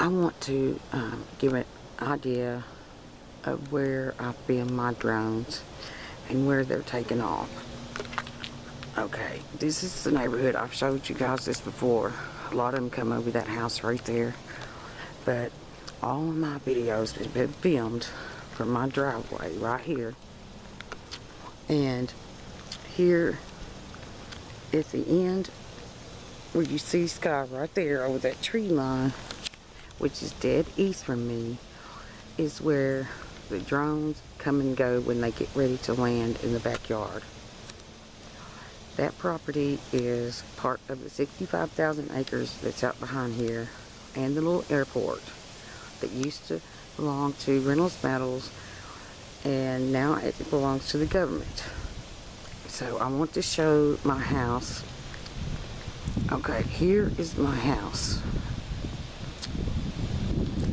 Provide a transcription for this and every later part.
I want to give an idea of where I film my drones and where they're taking off. Okay, this is the neighborhood. I've showed you guys this before. A lot of them come over that house right there. But all of my videos have been filmed from my driveway right here. And here at the end, where you see sky right there over that tree line, which is dead east from me, is where the drones come and go when they get ready to land in the backyard. That property is part of the 65,000 acres that's out behind here, and the little airport that used to belong to Reynolds Metals, and now it belongs to the government. So I want to show my house. Okay, here is my house.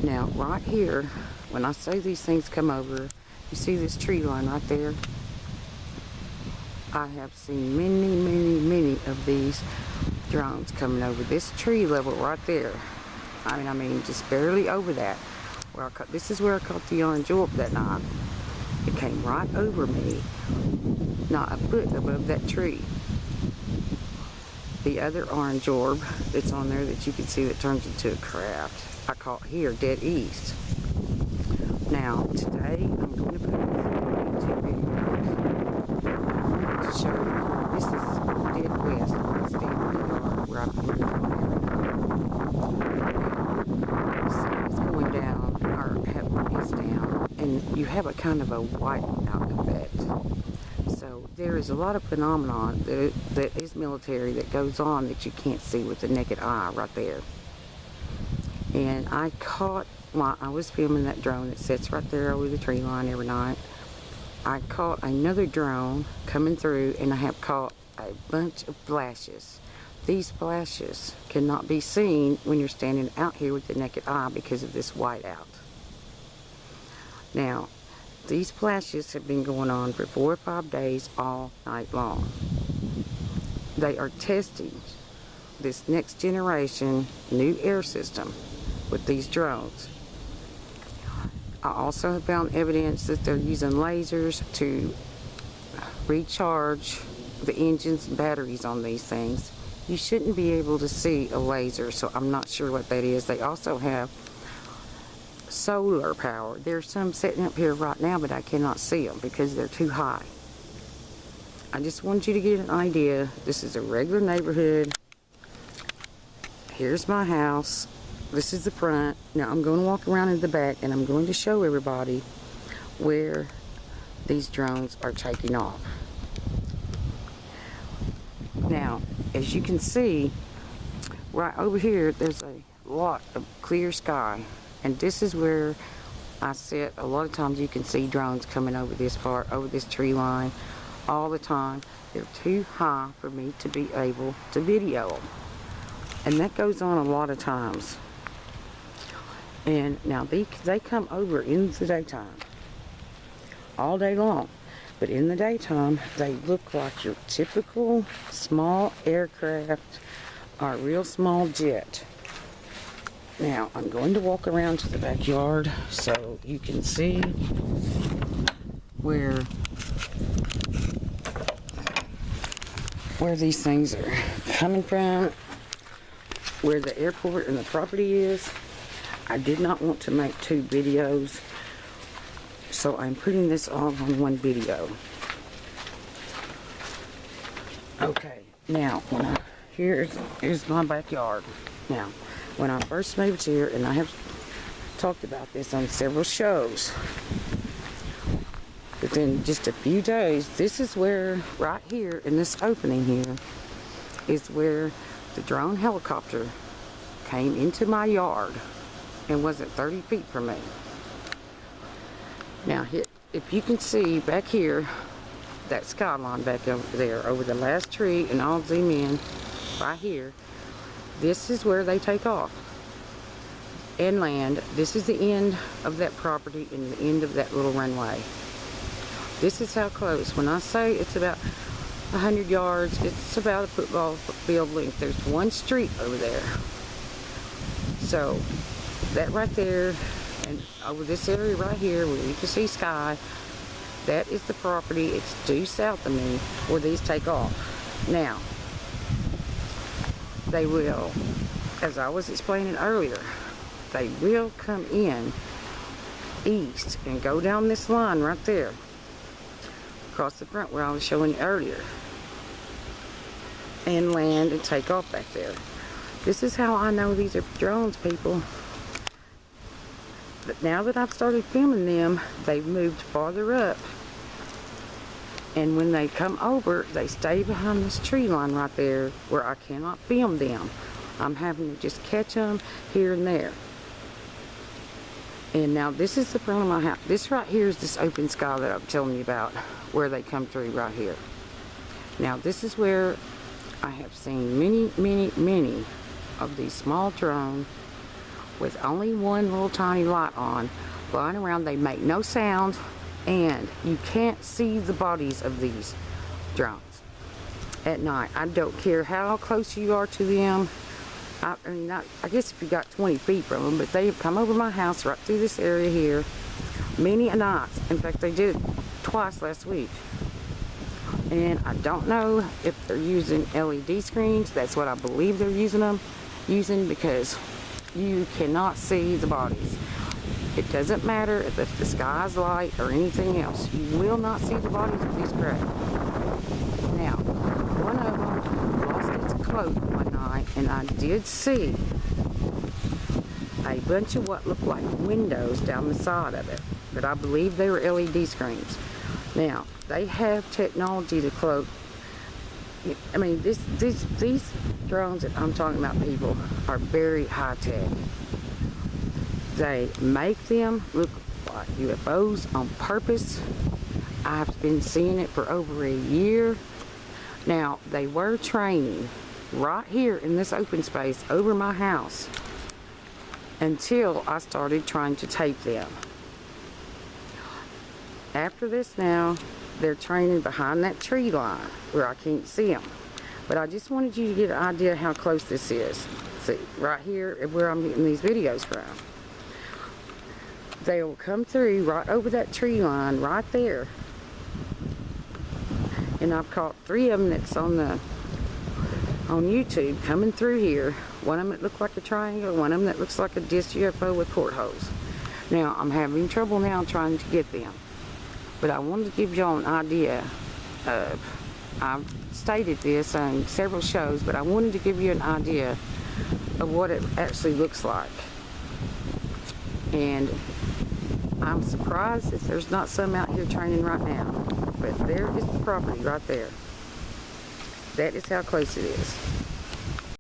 Now right here, when I say these things come over, you see this tree line right there? I have seen many of these drones coming over this tree level right there. I mean just barely over that. This is where I caught the orange orb that night. It came right over me, not a foot above that tree. The other orange orb that's on there that you can see that turns into a craft, I caught here dead east. Now today I'm going to put two videos to show you. This is dead west where I stand in the yard where I put the camera. The sun is going down, or heaven is down, and you have a kind of a white out effect. So there is a lot of phenomenon that is military that goes on that you can't see with the naked eye right there. And I caught, while I was filming that drone that sits right there over the tree line every night, I caught another drone coming through, and I have caught a bunch of flashes. These flashes cannot be seen when you're standing out here with the naked eye because of this whiteout. Now, these flashes have been going on for 4 or 5 days all night long. They are testing this next generation new air system with these drones. I also have found evidence that they're using lasers to recharge the engines and batteries on these things. You shouldn't be able to see a laser, so I'm not sure what that is. They also have solar power. There's some sitting up here right now, but I cannot see them because they're too high. I just want you to get an idea. This is a regular neighborhood. Here's my house. This is the front. Now I'm going to walk around in the back, and I'm going to show everybody where these drones are taking off. Now, as you can see, right over here, there's a lot of clear sky. And this is where I sit. A lot of times you can see drones coming over this part, over this tree line, all the time. They're too high for me to be able to video them. And that goes on a lot of times. And now they come over in the daytime, all day long. But in the daytime, they look like your typical small aircraft or real small jet. Now, I'm going to walk around to the backyard so you can see where these things are coming from, where the airport and the property is. I did not want to make 2 videos, so I'm putting this all on one video. Okay, now here's my backyard. Now, when I first moved here, and I have talked about this on several shows, within just a few days, this is where, right here in this opening here, is where the drone helicopter came into my yard and wasn't 30 feet from me. Now, if you can see back here, that skyline back over there, over the last tree, and I'll zoom in right here, this is where they take off and land. This is the end of that property and the end of that little runway. This is how close. When I say it's about 100 yards, it's about a football field length. There's one street over there. So that right there, and over this area right here where you can see sky, that is the property. It's due south of me where these take off. Now, they will, as I was explaining earlier, they will come in east and go down this line right there across the front where I was showing you earlier and land and take off back there. This is how I know these are drones, people. But now that I've started filming them, they've moved farther up, and when they come over, they stay behind this tree line right there where I cannot film them. I'm having to just catch them here and there. And now this is the front of my house. This right here is this open sky that I'm telling you about, where they come through right here. Now this is where I have seen many of these small drones with only one little tiny light on, flying around. They make no sound, and you can't see the bodies of these drones at night. I don't care how close you are to them. I guess if you got 20 feet from them, but they have come over my house right through this area here many a nights. In fact, they did it twice last week. And I don't know if they're using LED screens. That's what I believe they're using because you cannot see the bodies. It doesn't matter if the sky's light or anything else. You will not see the bodies of these craft. Now, one of them lost its cloak one night, and I did see a bunch of what looked like windows down the side of it, but I believe they were LED screens. Now, they have technology to cloak. I mean, these drones that I'm talking about, people, are very high tech. They make them look like UFOs on purpose. I've been seeing it for over a year. Now, they were training right here in this open space over my house until I started trying to tape them. After this now, they're training behind that tree line where I can't see them. But I just wanted you to get an idea how close this is. See, right here where I'm getting these videos from. They will come through right over that tree line right there. And I've caught 3 of them that's on YouTube coming through here. One of them that looks like a triangle, one of them that looks like a disc UFO with portholes. Now, I'm having trouble now trying to get them. But I wanted to give y'all an idea of, I've stated this on several shows, but I wanted to give you an idea of what it actually looks like. And I'm surprised if there's not some out here training right now. But there is the property right there. That is how close it is.